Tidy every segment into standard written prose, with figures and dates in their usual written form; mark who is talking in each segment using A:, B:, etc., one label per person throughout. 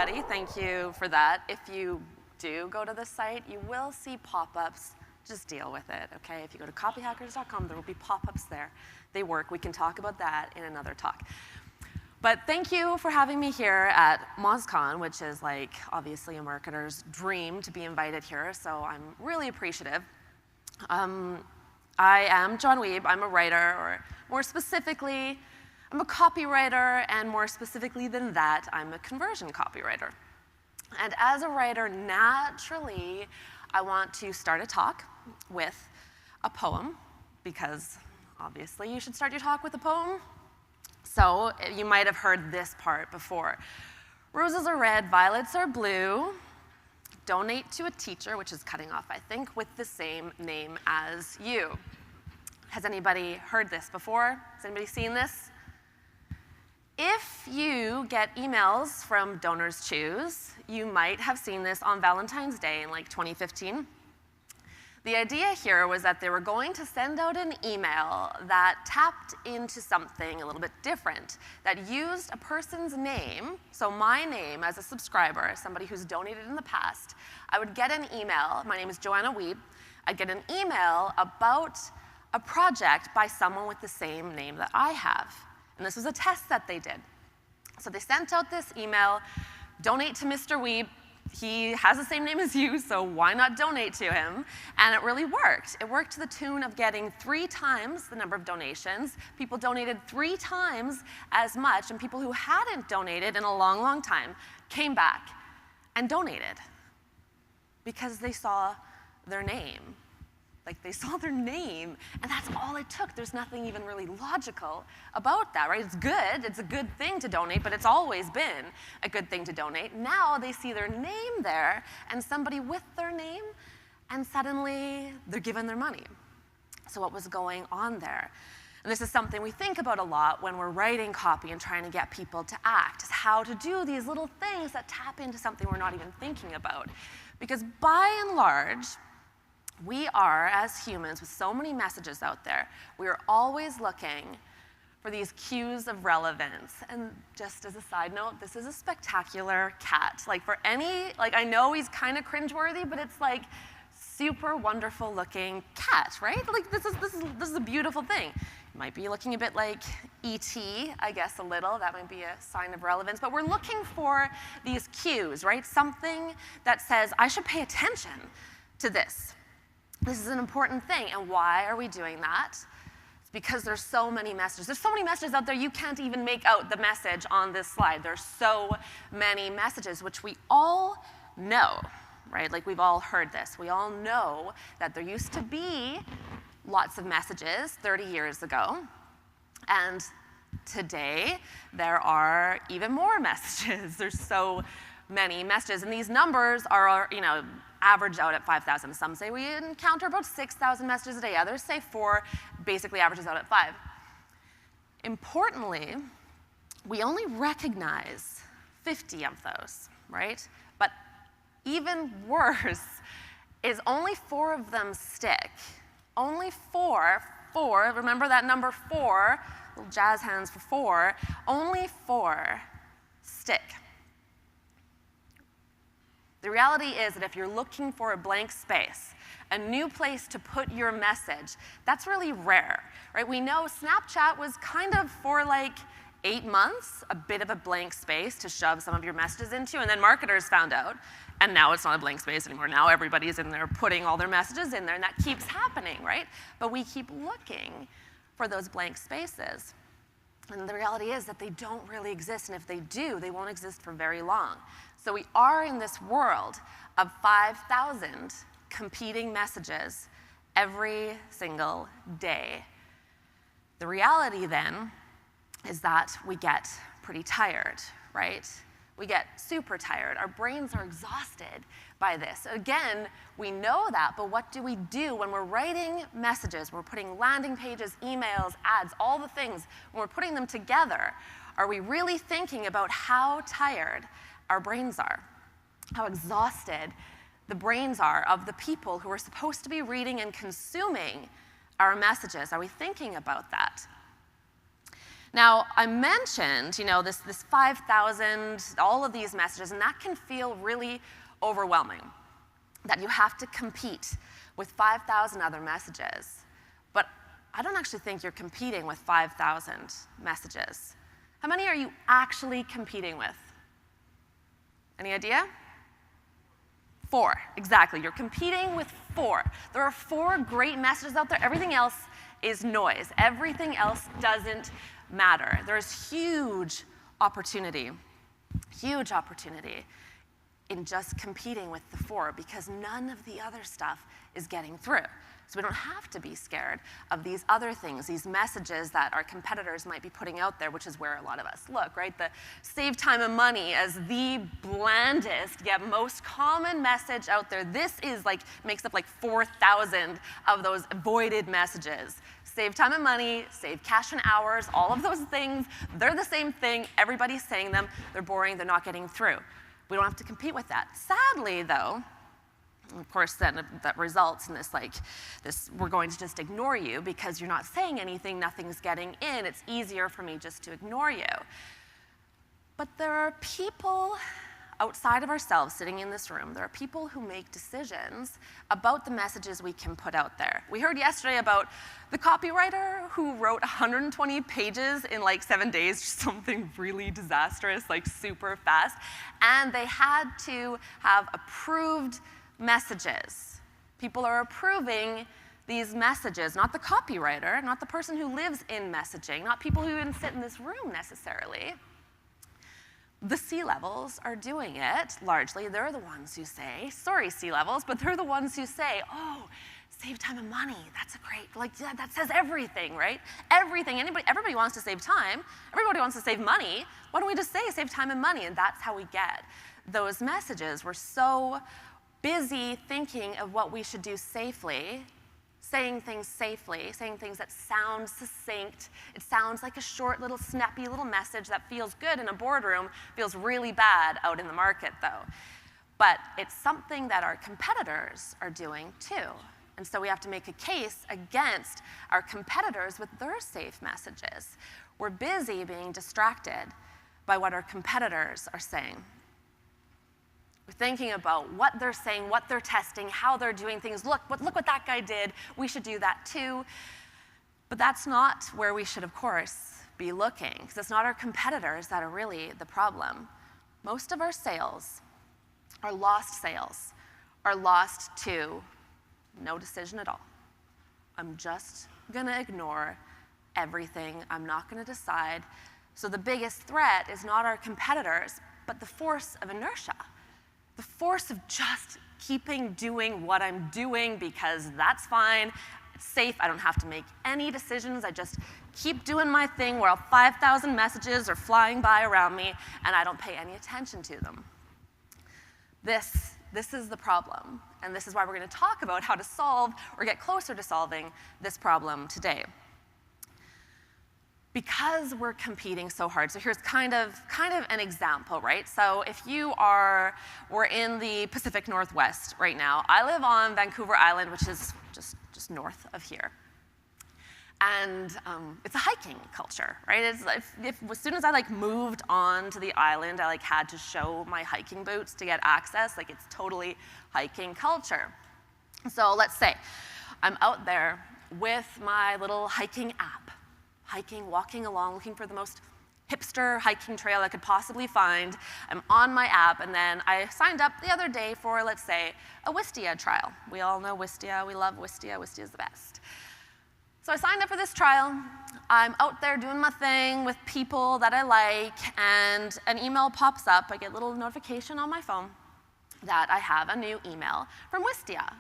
A: everybody. Thank you for that. If you do go to the site, you will see pop-ups. Just deal with it, okay? If you go to copyhackers.com, there will be pop-ups there. They work. We can talk about that in another talk. But thank you for having me here at MozCon, which is like obviously a marketer's dream to be invited here, so I'm really appreciative. I am Joanna Wiebe. I'm a writer, or more specifically, I'm a copywriter, and more specifically than that, I'm a conversion copywriter. And as a writer, naturally, I want to start a talk with a poem, because obviously you should start your talk with a poem. So you might have heard this part before. Roses are red, violets are blue. Donate to a teacher, which is cutting off, I think, with the same name as you. Has anybody heard this before? Has anybody seen this? If you get emails from Donors Choose, you might have seen this on Valentine's Day in like 2015. The idea here was that they were going to send out an email that tapped into something a little bit different, that used a person's name, so my name as a subscriber, somebody who's donated in the past. I would get an email. My name is Joanna Wiebe. I'd get an email about a project by someone with the same name that I have. And this was a test that they did. So they sent out this email, donate to Mr. Wiebe. He has the same name as you, so why not donate to him? And it really worked. It worked to the tune of getting 3 times the number of donations. People donated 3 times as much, and people who hadn't donated in a long, long time came back and donated because they saw their name. Like, they saw their name, and that's all it took. There's nothing even really logical about that, right? It's good. It's a good thing to donate, but it's always been a good thing to donate. Now they see their name there and somebody with their name, and suddenly they're given their money. So what was going on there? And this is something we think about a lot when we're writing copy and trying to get people to act, is how to do these little things that tap into something we're not even thinking about. Because by and large, we are, as humans, with so many messages out there, we are always looking for these cues of relevance. And just as a side note, this is a spectacular cat. Like, for any, like, I know he's kind of cringeworthy, but it's like super wonderful looking cat, right? Like, this is a beautiful thing. It might be looking a bit like E.T., I guess, a little. That might be a sign of relevance. But we're looking for these cues, right? Something that says, I should pay attention to this. This is an important thing, and why are we doing that? It's because there's so many messages. There's so many messages out there, you can't even make out the message on this slide. There's so many messages, which we all know, right? Like, we've all heard this. We all know that there used to be lots of messages 30 years ago, and today there are even more messages. There's so many messages, and these numbers are, average out at 5,000. Some say we encounter about 6,000 messages a day. Others say 4, basically averages out at 5. Importantly, we only recognize 50 of those, right? But even worse is only 4 of them stick. Only 4, remember that number 4, little jazz hands for 4, only 4 stick. The reality is that if you're looking for a blank space, a new place to put your message, that's really rare, right? We know Snapchat was kind of, for like 8 months, a bit of a blank space to shove some of your messages into, and then marketers found out, and now it's not a blank space anymore. Now everybody's in there putting all their messages in there, and that keeps happening, right? But we keep looking for those blank spaces. And the reality is that they don't really exist, and if they do, they won't exist for very long. So we are in this world of 5,000 competing messages every single day. The reality then is that we get pretty tired, right? We get super tired. Our brains are exhausted by this. Again, we know that, but what do we do when we're writing messages, we're putting landing pages, emails, ads, all the things, when we're putting them together? Are we really thinking about how tired our brains are, how exhausted the brains are of the people who are supposed to be reading and consuming our messages? Are we thinking about that? Now, I mentioned, this 5,000, all of these messages, and that can feel really overwhelming, that you have to compete with 5,000 other messages. But I don't actually think you're competing with 5,000 messages. How many are you actually competing with? Any idea? 4, exactly. You're competing with 4. There are 4 great messages out there. Everything else is noise. Everything else doesn't matter. There's huge opportunity in just competing with the 4 because none of the other stuff is getting through. So we don't have to be scared of these other things, these messages that our competitors might be putting out there, which is where a lot of us look, right? The save time and money as the blandest yet most common message out there. This is makes up 4,000 of those avoided messages. Save time and money, save cash and hours, all of those things, they're the same thing. Everybody's saying them. They're boring. They're not getting through. We don't have to compete with that. Sadly, though, of course, then that results in this, we're going to just ignore you because you're not saying anything, nothing's getting in. It's easier for me just to ignore you. But there are people outside of ourselves sitting in this room. There are people who make decisions about the messages we can put out there. We heard yesterday about the copywriter who wrote 120 pages in 7 days, just something really disastrous, super fast. And they had to have approved messages. People are approving these messages, not the copywriter, not the person who lives in messaging, not people who even sit in this room necessarily. The C-levels are doing it, largely. They're the ones who say, sorry, C-levels, but they're the ones who say, oh, save time and money. That's a great, yeah, that says everything, right? Everything. Everybody wants to save time. Everybody wants to save money. Why don't we just say save time and money? And that's how we get those messages. We're so busy thinking of what we should do safely, saying things safely, saying things that sound succinct. It sounds like a short, little, snappy little message that feels good in a boardroom, feels really bad out in the market, though. But it's something that our competitors are doing, too. And so we have to make a case against our competitors with their safe messages. We're busy being distracted by what our competitors are saying. We're thinking about what they're saying, what they're testing, how they're doing things. Look what that guy did. We should do that too. But that's not where we should, of course, be looking, because it's not our competitors that are really the problem. Most of our sales, our lost sales, are lost to no decision at all. I'm just going to ignore everything. I'm not going to decide. So the biggest threat is not our competitors, but the force of inertia. The force of just keeping doing what I'm doing because that's fine, it's safe, I don't have to make any decisions, I just keep doing my thing while 5,000 messages are flying by around me and I don't pay any attention to them. This is the problem, and this is why we're going to talk about how to solve or get closer to solving this problem today. Because we're competing so hard, so here's kind of an example, right? So if we're in the Pacific Northwest right now. I live on Vancouver Island, which is just north of here. And it's a hiking culture, right? As soon as I moved on to the island, I had to show my hiking boots to get access. It's totally hiking culture. So let's say I'm out there with my little hiking app, walking along, looking for the most hipster hiking trail I could possibly find. I'm on my app, and then I signed up the other day for, let's say, a Wistia trial. We all know Wistia. We love Wistia. Wistia's the best. So I signed up for this trial. I'm out there doing my thing with people that I like, and an email pops up. I get a little notification on my phone that I have a new email from Wistia.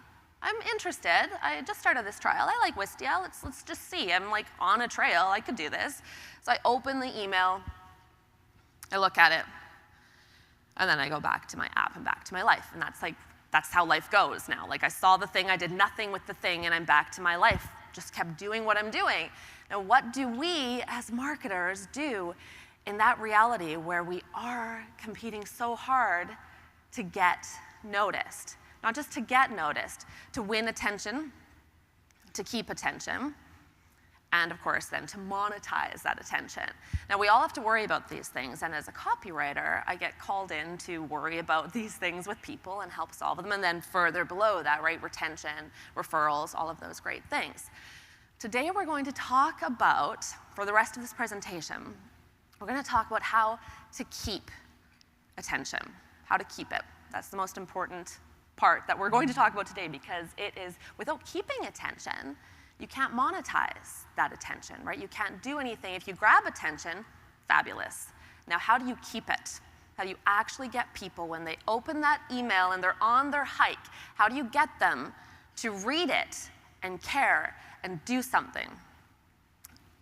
A: I'm interested. I just started this trial. I like Wistia. Let's just see. I'm on a trail. I could do this. So I open the email. I look at it. And then I go back to my app and back to my life. And that's how life goes now. I saw the thing. I did nothing with the thing. And I'm back to my life. Just kept doing what I'm doing. Now, what do we as marketers do in that reality where we are competing so hard to get noticed? Not just to get noticed, to win attention, to keep attention, and of course then to monetize that attention. Now we all have to worry about these things, and as a copywriter, I get called in to worry about these things with people and help solve them, and then further below that, right, retention, referrals, all of those great things. Today we're going to talk about, for the rest of this presentation, we're going to talk about how to keep attention, how to keep it. That's the most important part that we're going to talk about today, because it is, without keeping attention, you can't monetize that attention, right? You can't do anything. If you grab attention, fabulous. Now, how do you keep it? How do you actually get people, when they open that email and they're on their hike, how do you get them to read it and care and do something?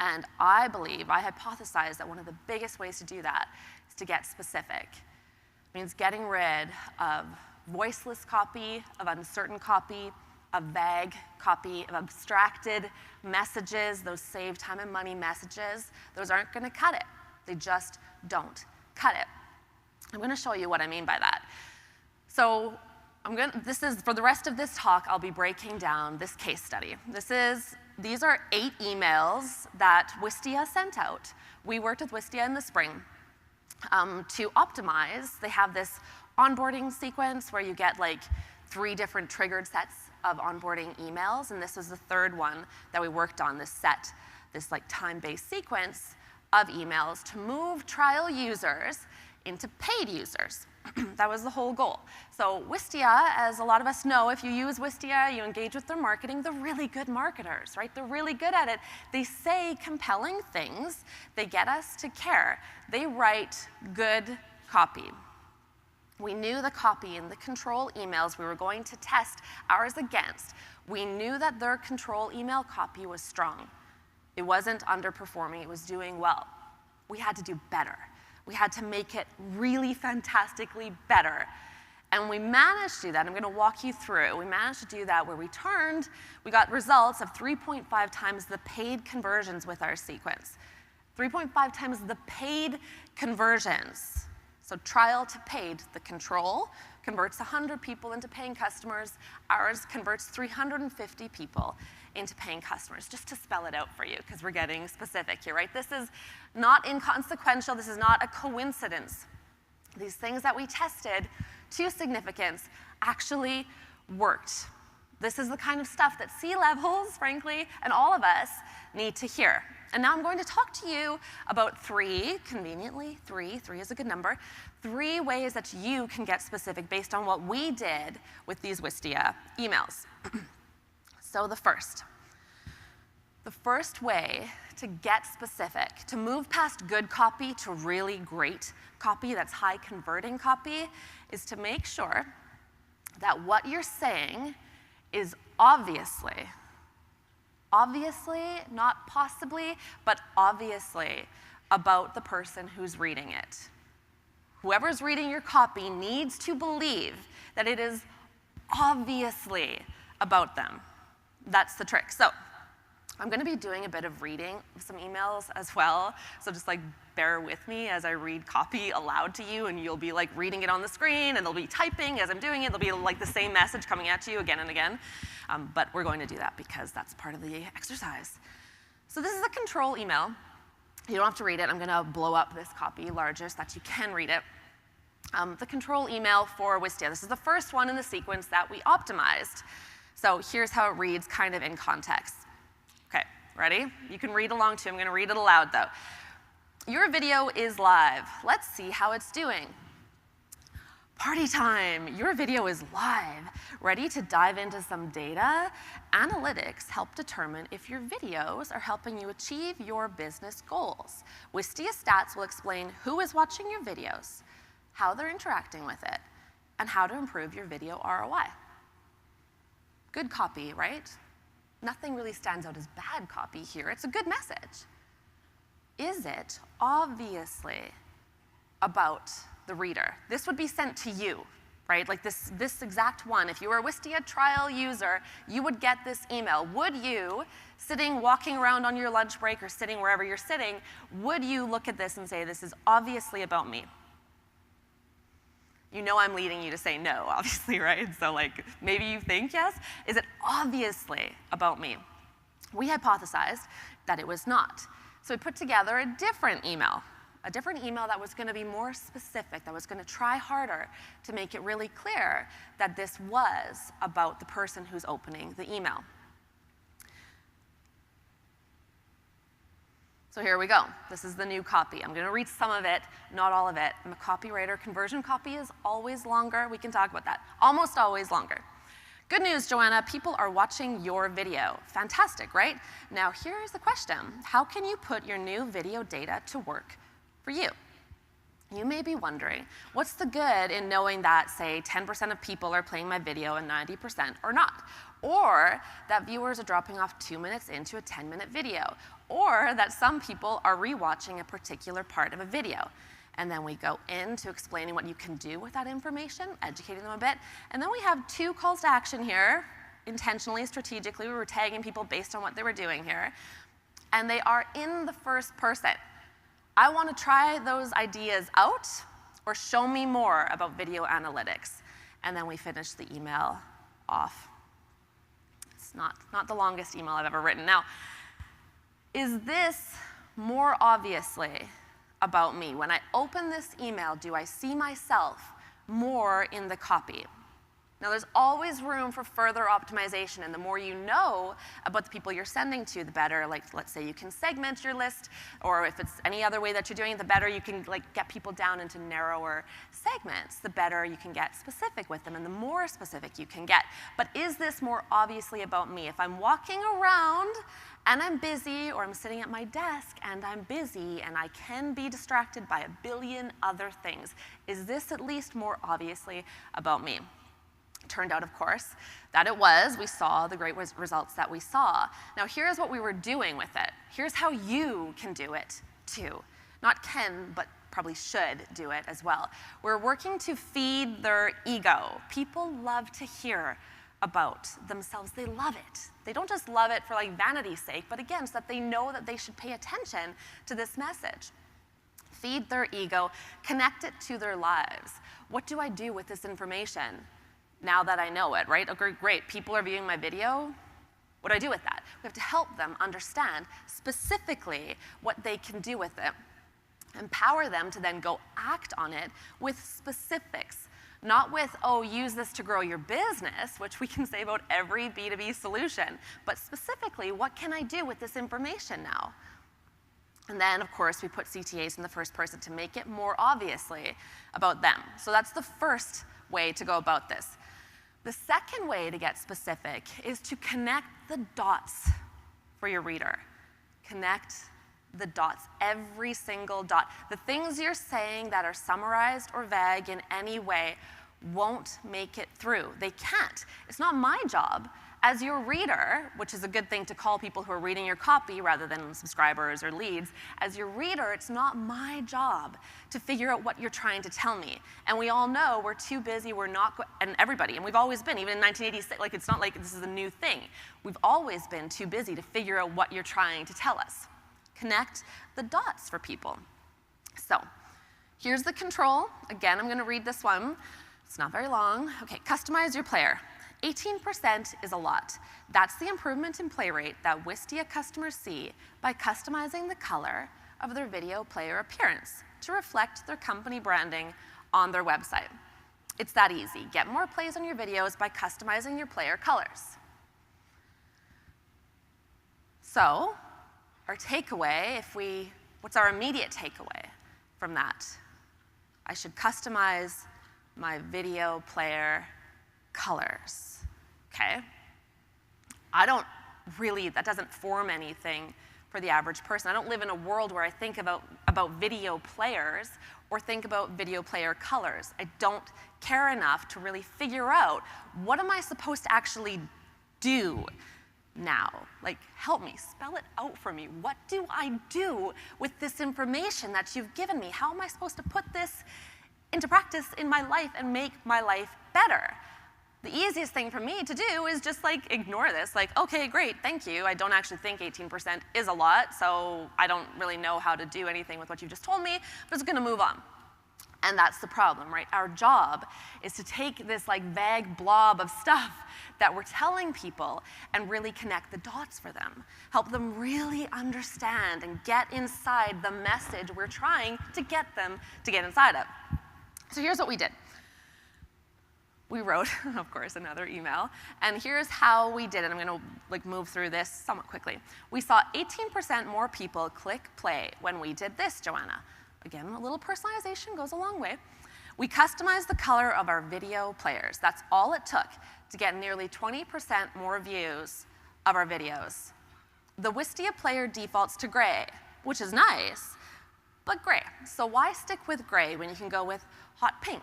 A: And I believe, I hypothesize that one of the biggest ways to do that is to get specific. It means getting rid of voiceless copy, of uncertain copy, of vague copy, of abstracted messages, those save time and money messages. Those aren't going to cut it. They just don't cut it. I'm going to show you what I mean by that. So this is, for the rest of this talk, I'll be breaking down this case study. These are 8 emails that Wistia sent out. We worked with Wistia in the spring to optimize. They have this onboarding sequence where you get like 3 different triggered sets of onboarding emails, and this was the 3rd one that we worked on, this like time-based sequence of emails to move trial users into paid users. That was the whole goal. So Wistia, as a lot of us know, if you use Wistia, you engage with their marketing, they're really good marketers, right? They're really good at it. They say compelling things. They get us to care. They write good copy. We knew the copy in the control emails we were going to test ours against. We knew that their control email copy was strong. It wasn't underperforming, it was doing well. We had to do better. We had to make it really fantastically better. And we managed to do that. I'm going to walk you through. We managed to do that where we got results of 3.5 times the paid conversions with our sequence. 3.5 times the paid conversions. So trial to paid, the control converts 100 people into paying customers. Ours converts 350 people into paying customers, just to spell it out for you, because we're getting specific here, right? This is not inconsequential. This is not a coincidence. These things that we tested to significance actually worked. This is the kind of stuff that C-levels, frankly, and all of us need to hear. And now I'm going to talk to you about 3, conveniently, 3 is a good number, 3 ways that you can get specific based on what we did with these Wistia emails. So the first way to get specific, to move past good copy to really great copy, that's high converting copy, is to make sure that what you're saying is obviously, not possibly, but obviously about the person who's reading it. Whoever's reading your copy needs to believe that it is obviously about them. That's the trick. So I'm going to be doing a bit of reading of some emails as well. So just like bear with me as I read copy aloud to you, and you'll be like reading it on the screen, and they'll be typing as I'm doing it. There'll be like the same message coming at you again and again. But we're going to do that because that's part of the exercise. So this is a control email. You don't have to read it. I'm going to blow up this copy larger so that you can read it. The control email for Wistia. This is the first one in the sequence that we optimized. So here's how it reads kind of in context. Okay, ready? You can read along too. I'm going to read it aloud though. Your video is live. Let's see how it's doing. Party time. Your video is live. Ready to dive into some data? Analytics help determine if your videos are helping you achieve your business goals. Wistia Stats will explain who is watching your videos, how they're interacting with it, and how to improve your video ROI. Good copy, right? Nothing really stands out as bad copy here. It's a good message. Is it obviously about the reader? This would be sent to you, right? Like this exact one. If you were a Wistia trial user, you would get this email. Would you, walking around on your lunch break or sitting wherever you're sitting, would you look at this and say, this is obviously about me? You know I'm leading you to say no, obviously, right? So like maybe you think yes. Is it obviously about me? We hypothesized that it was not. So we put together a different email that was going to be more specific, that was going to try harder to make it really clear that this was about the person who's opening the email. So here we go. This is the new copy. I'm going to read some of it, not all of it. I'm a copywriter. Conversion copy is always longer. We can talk about that. Almost always longer. Good news, Joanna. People are watching your video. Fantastic, right? Now here's the question. How can you put your new video data to work for you? You may be wondering, what's the good in knowing that, say, 10% of people are playing my video and 90% are not? Or that viewers are dropping off 2 minutes into a 10-minute video? Or that some people are rewatching a particular part of a video? And then we go into explaining what you can do with that information, educating them a bit. And then we have 2 calls to action here, intentionally, strategically. We were tagging people based on what they were doing here. And they are in the first person. I want to try those ideas out, or show me more about video analytics. And then we finish the email off. It's not the longest email I've ever written. Now, is this more obviously about me? When I open this email, do I see myself more in the copy? Now, there's always room for further optimization, and the more you know about the people you're sending to, the better. Like, let's say you can segment your list, or if it's any other way that you're doing it, the better you can get people down into narrower segments, the better you can get specific with them, and the more specific you can get. But is this more obviously about me? If I'm walking around and I'm busy, or I'm sitting at my desk and I'm busy, and I can be distracted by a billion other things, is this at least more obviously about me? Turned out, of course, that it was. We saw the great results that we saw. Now, here's what we were doing with it. Here's how you can do it, too. Not can, but probably should do it as well. We're working to feed their ego. People love to hear about themselves. They love it. They don't just love it for vanity's sake, but again, so that they know that they should pay attention to this message. Feed their ego, connect it to their lives. What do I do with this information now that I know it, right? Okay, great, people are viewing my video. What do I do with that? We have to help them understand specifically what they can do with it. Empower them to then go act on it with specifics. Not with, oh, use this to grow your business, which we can say about every B2B solution, but specifically, what can I do with this information now? And then, of course, we put CTAs in the first person to make it more obviously about them. So that's the first way to go about this. The second way to get specific is to connect the dots for your reader. Connect the dots, every single dot. The things you're saying that are summarized or vague in any way won't make it through. They can't. It's not my job as your reader, which is a good thing to call people who are reading your copy rather than subscribers or leads. As your reader, it's not my job to figure out what you're trying to tell me. And we all know we're too busy, and everybody, and we've always been, even in 1986, it's not like this is a new thing. We've always been too busy to figure out what you're trying to tell us. Connect the dots for people. So, here's the control. Again, I'm gonna read this one. It's not very long. Okay, customize your player. 18% is a lot. That's the improvement in play rate that Wistia customers see by customizing the color of their video player appearance to reflect their company branding on their website. It's that easy. Get more plays on your videos by customizing your player colors. So, our takeaway, what's our immediate takeaway from that? I should customize my video player colors. Okay? That doesn't form anything for the average person. I don't live in a world where I think about video players or think about video player colors. I don't care enough to really figure out, what am I supposed to actually do now? Help me, spell it out for me. What do I do with this information that you've given me? How am I supposed to put this into practice in my life and make my life better? The easiest thing for me to do is just ignore this. Okay, great, thank you. I don't actually think 18% is a lot, so I don't really know how to do anything with what you just told me, but it's gonna move on. And that's the problem, right? Our job is to take this like vague blob of stuff that we're telling people and really connect the dots for them. Help them really understand and get inside the message we're trying to get them to get inside of. So here's what we did. We wrote, of course, another email, and here's how we did it. I'm gonna like move through this somewhat quickly. We saw 18% more people click play when we did this, Joanna. Again, a little personalization goes a long way. We customized the color of our video players. That's all it took to get nearly 20% more views of our videos. The Wistia player defaults to gray, which is nice, but gray. So why stick with gray when you can go with hot pink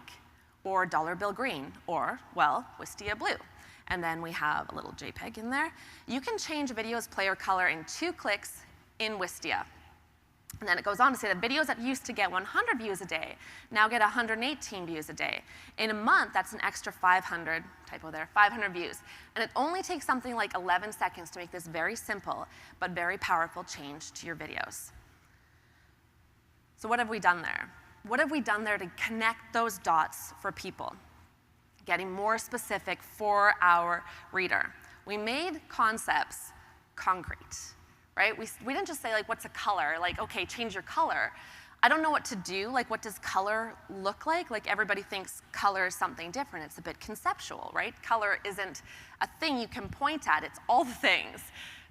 A: or dollar bill green or, well, Wistia blue? And then we have a little JPEG in there. You can change a video's player color in 2 clicks in Wistia. And then it goes on to say that videos that used to get 100 views a day now get 118 views a day. In a month, that's an extra 500, typo there, 500 views. And it only takes something like 11 seconds to make this very simple but very powerful change to your videos. So what have we done there? What have we done there to connect those dots for people? Getting more specific for our reader. We made concepts concrete. Right? We didn't just say, like, what's a color? Like, okay, change your color. I don't know what to do. Like, what does color look like? Like, everybody thinks color is something different. It's a bit conceptual, right? Color isn't a thing you can point at. It's all the things.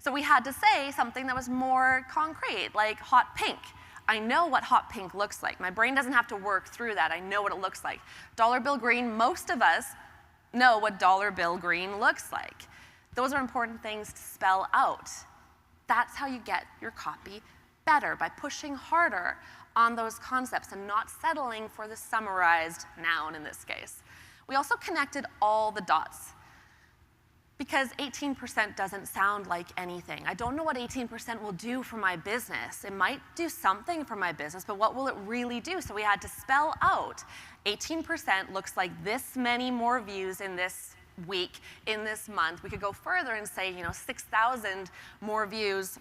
A: So we had to say something that was more concrete, like hot pink. I know what hot pink looks like. My brain doesn't have to work through that. I know what it looks like. Dollar bill green, most of us know what dollar bill green looks like. Those are important things to spell out. That's how you get your copy better, by pushing harder on those concepts and not settling for the summarized noun in this case. We also connected all the dots because 18% doesn't sound like anything. I don't know what 18% will do for my business. It might do something for my business, but what will it really do? So we had to spell out 18% looks like this many more views in this week, in this month. We could go further and say, 6,000 more views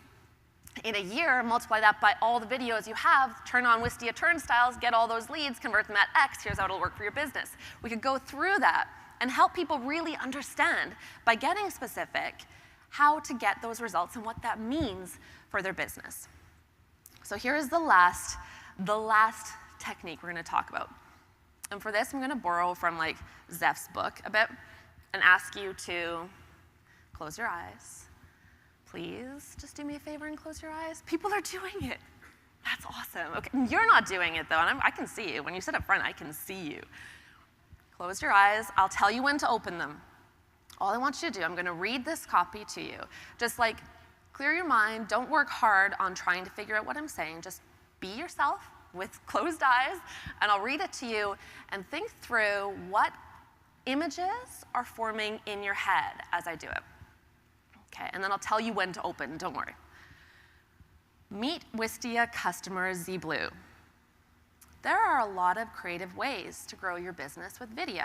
A: in a year, multiply that by all the videos you have, turn on Wistia turnstiles, get all those leads, convert them at X, here's how it'll work for your business. We could go through that and help people really understand, by getting specific, how to get those results and what that means for their business. So here's the last technique we're gonna talk about. And for this, I'm gonna borrow from like Zeph's book a bit, and ask you to close your eyes. Please, just do me a favor and close your eyes. People are doing it. That's awesome. Okay, you're not doing it though, and I can see you. When you sit up front, I can see you. Close your eyes. I'll tell you when to open them. All I want you to do, I'm gonna read this copy to you. Just like, clear your mind. Don't work hard on trying to figure out what I'm saying. Just be yourself with closed eyes, and I'll read it to you, and think through what images are forming in your head as I do it. Okay, and then I'll tell you when to open, don't worry. Meet Wistia customer Z Blue. There are a lot of creative ways to grow your business with video.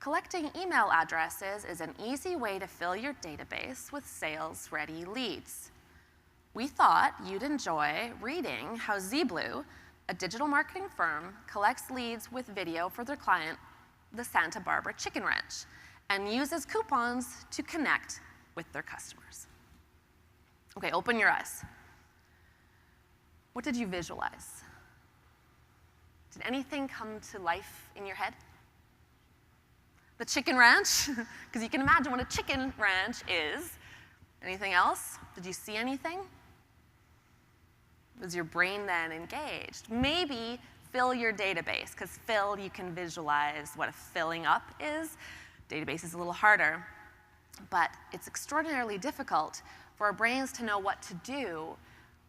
A: Collecting email addresses is an easy way to fill your database with sales-ready leads. We thought you'd enjoy reading how Z Blue, a digital marketing firm, collects leads with video for their client, the Santa Barbara Chicken Ranch, and uses coupons to connect with their customers. Okay, open your eyes. What did you visualize? Did anything come to life in your head? The chicken ranch, because you can imagine what a chicken ranch is. Anything else? Did you see anything? Was your brain then engaged? Maybe fill your database, because fill, you can visualize what a filling up is. Database is a little harder, but it's extraordinarily difficult for our brains to know what to do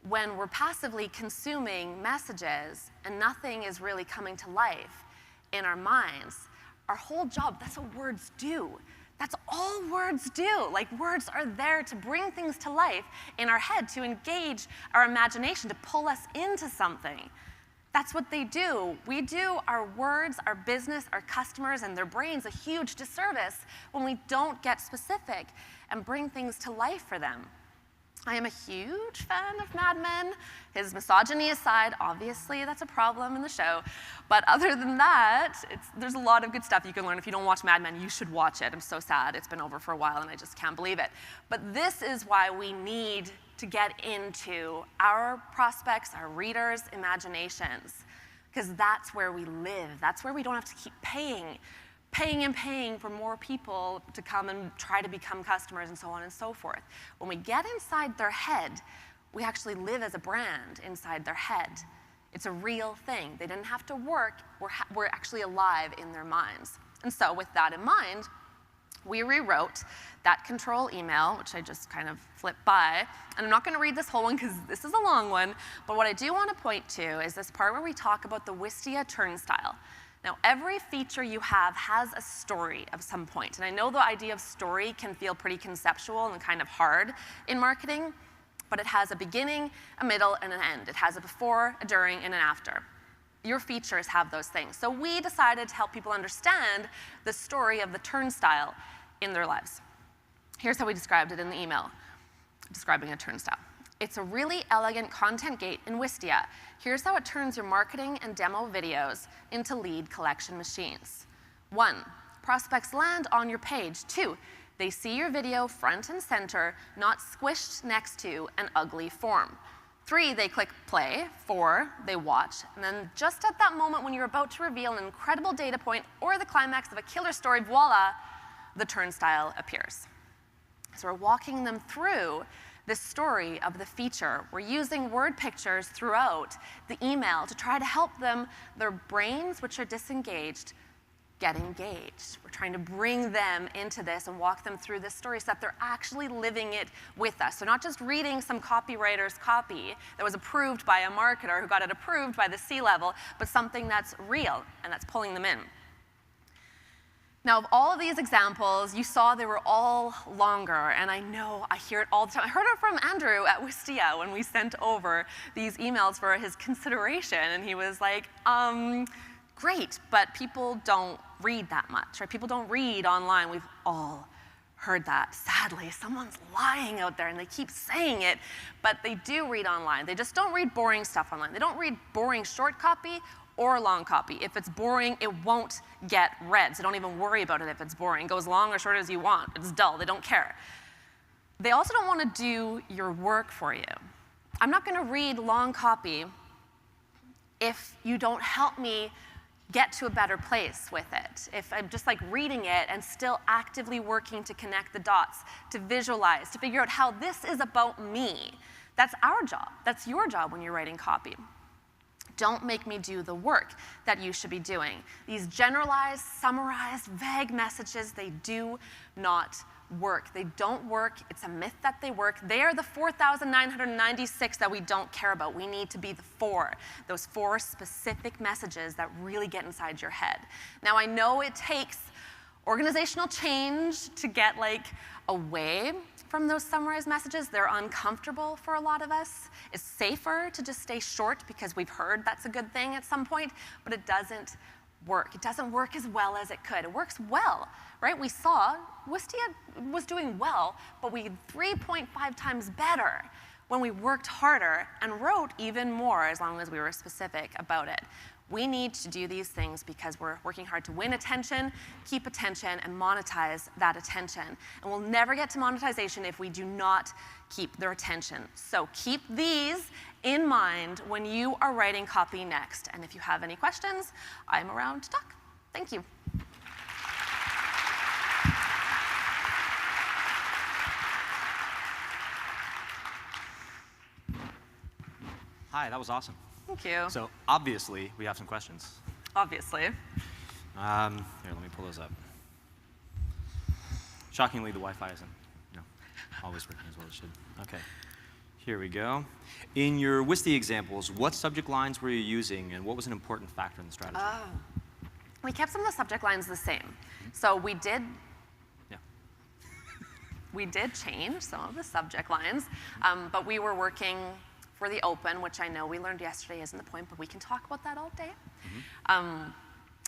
A: when we're passively consuming messages and nothing is really coming to life in our minds. Our whole job, that's what words do. That's all words do. Like, words are there to bring things to life in our head, to engage our imagination, to pull us into something. That's what they do. We do our words, our business, our customers, and their brains a huge disservice when we don't get specific and bring things to life for them. I am a huge fan of Mad Men. His misogyny aside, obviously that's a problem in the show. But other than that, there's a lot of good stuff you can learn. If you don't watch Mad Men, you should watch it. I'm so sad. It's been over for a while and I just can't believe it. But this is why we need to get into our prospects, our readers' imaginations, because that's where we live. That's where we don't have to keep paying and paying for more people to come and try to become customers and so on and so forth. When we get inside their head, we actually live as a brand inside their head. It's a real thing. They didn't have to work. We're actually alive in their minds. And so with that in mind, we rewrote that control email, which I just kind of flipped by. And I'm not going to read this whole one because this is a long one. But what I do want to point to is this part where we talk about the Wistia turnstile. Now, every feature you have has a story of some point. And I know the idea of story can feel pretty conceptual and kind of hard in marketing, but it has a beginning, a middle, and an end. It has a before, a during, and an after. Your features have those things. So we decided to help people understand the story of the turnstile in their lives. Here's how we described it in the email, describing a turnstile. It's a really elegant content gate in Wistia. Here's how it turns your marketing and demo videos into lead collection machines. 1, prospects land on your page. 2, they see your video front and center, not squished next to an ugly form. 3, they click play. 4, they watch. And then just at that moment when you're about to reveal an incredible data point or the climax of a killer story, voila, the turnstile appears. So we're walking them through the story of the feature. We're using word pictures throughout the email to try to help them, their brains, which are disengaged, get engaged. We're trying to bring them into this and walk them through this story so that they're actually living it with us. So not just reading some copywriter's copy that was approved by a marketer who got it approved by the C-level, but something that's real and that's pulling them in. Now, of all of these examples, you saw they were all longer, and I know I hear it all the time. I heard it from Andrew at Wistia when we sent over these emails for his consideration, and he was like, great, but people don't read that much, right? People don't read online. We've all heard that. Sadly, someone's lying out there, and they keep saying it, but they do read online. They just don't read boring stuff online. They don't read boring short copy or long copy. If it's boring, it won't get read. So don't even worry about it if it's boring. It goes long or short as you want. It's dull. They don't care. They also don't want to do your work for you. I'm not going to read long copy if you don't help me get to a better place with it. If I'm just like reading it and still actively working to connect the dots, to visualize, to figure out how this is about me. That's our job. That's your job when you're writing copy. Don't make me do the work that you should be doing. These generalized, summarized, vague messages, they do not work. They don't work. It's a myth that they work. They are the 4,996 that we don't care about. We need to be the 4, those 4 specific messages that really get inside your head. Now, I know it takes organizational change to get like away from those summarized messages. They're uncomfortable for a lot of us. It's safer to just stay short because we've heard that's a good thing at some point, but it doesn't work. It doesn't work as well as it could. It works well, right? We saw Wistia was doing well, but we 3.5 times better when we worked harder and wrote even more as long as we were specific about it. We need to do these things because we're working hard to win attention, keep attention, and monetize that attention. And we'll never get to monetization if we do not keep their attention. So keep these in mind when you are writing copy next. And if you have any questions, I'm around to talk. Thank you.
B: Hi, that was awesome.
A: Thank you.
B: So obviously, we have some questions.
A: Obviously.
B: Here, let me pull those up. Shockingly, the Wi-Fi isn't always working as well as it should. OK, here we go. In your Wistia examples, what subject lines were you using, and what was an important factor in the strategy?
A: We kept some of the subject lines the same. So we did change some of the subject lines, but we were working for the open, which I know we learned yesterday isn't the point, but we can talk about that all day.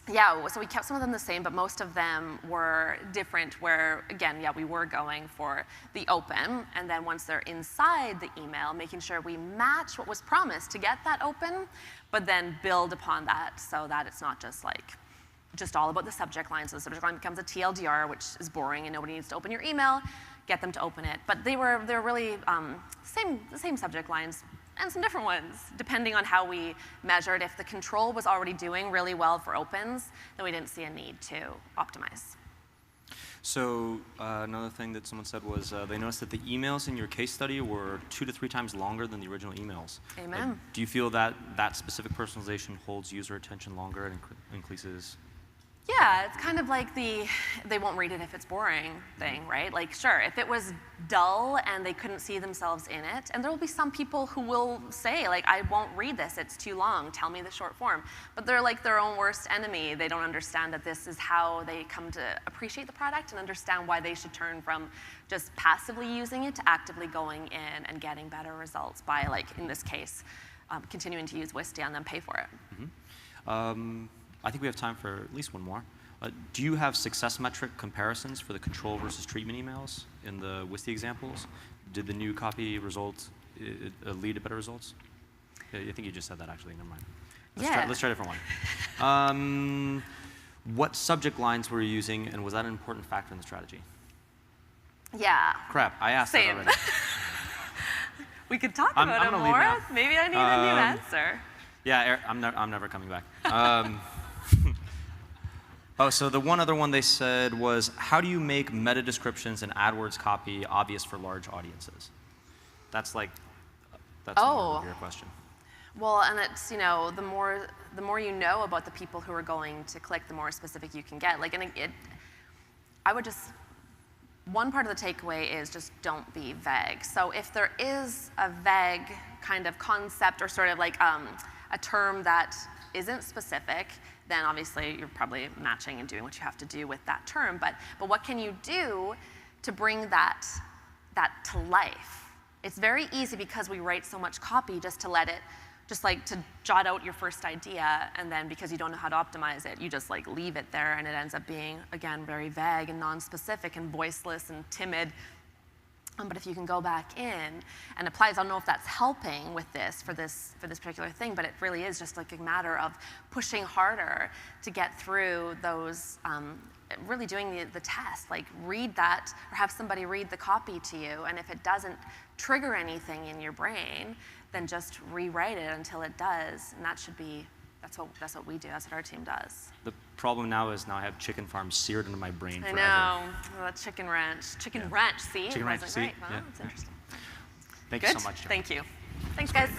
A: Yeah, so we kept some of them the same, but most of them were different where, again, yeah, we were going for the open, and then once they're inside the email, making sure we match what was promised to get that open, but then build upon that so that it's not just all about the subject line. So the subject line becomes a TLDR, which is boring and nobody needs to open your email, get them to open it. But they're really the same subject lines, and some different ones, depending on how we measured. If the control was already doing really well for opens, then we didn't see a need to optimize.
B: So another thing that someone said was they noticed that the emails in your case study were 2 to 3 times longer than the original emails.
A: Amen.
B: Do you feel that that specific personalization holds user attention longer and increases?
A: Yeah, it's kind of like the they won't read it if it's boring thing, right? Like, sure, if it was dull and they couldn't see themselves in it, and there will be some people who will say, like, I won't read this, it's too long, tell me the short form. But they're like their own worst enemy. They don't understand that this is how they come to appreciate the product and understand why they should turn from just passively using it to actively going in and getting better results by, like, in this case, continuing to use Wistia and then pay for it.
B: Mm-hmm. I think we have time for at least one more. Do you have success metric comparisons for the control versus treatment emails in the Wistia examples? Did the new copy results lead to better results? I think you just said that, actually. Never mind. Let's try a different one. What subject lines were you using, and was that an important factor in the strategy?
A: Yeah.
B: Crap, I asked that already.
A: We could talk about it more. Maybe I need a new answer.
B: Yeah, I'm never coming back. Oh, so the one other one they said was, how do you make meta descriptions and AdWords copy obvious for large audiences? That's your question.
A: Well, and it's, the more you know about the people who are going to click, the more specific you can get. Like, and one part of the takeaway is just don't be vague. So if there is a vague kind of concept or sort of like a term that isn't specific, then obviously you're probably matching and doing what you have to do with that term. But what can you do to bring that to life? It's very easy because we write so much copy just to jot out your first idea, and then because you don't know how to optimize it, you just like leave it there, and it ends up being, again, very vague and non-specific and voiceless and timid. But if you can go back in and apply, I don't know if that's helping with this for this particular thing, but it really is just like a matter of pushing harder to get through those, really doing the test. Like, read that, or have somebody read the copy to you, and if it doesn't trigger anything in your brain, then just rewrite it until it does, and that's what we do. That's what our team does.
B: The problem now is I have chicken farms seared into my brain forever.
A: I know. Well, chicken ranch. Chicken ranch, see?
B: Chicken ranch, see?
A: Right. Well,
B: yeah.
A: that's interesting.
B: Thank you so much, Joanna.
A: Thank you. Thanks, guys.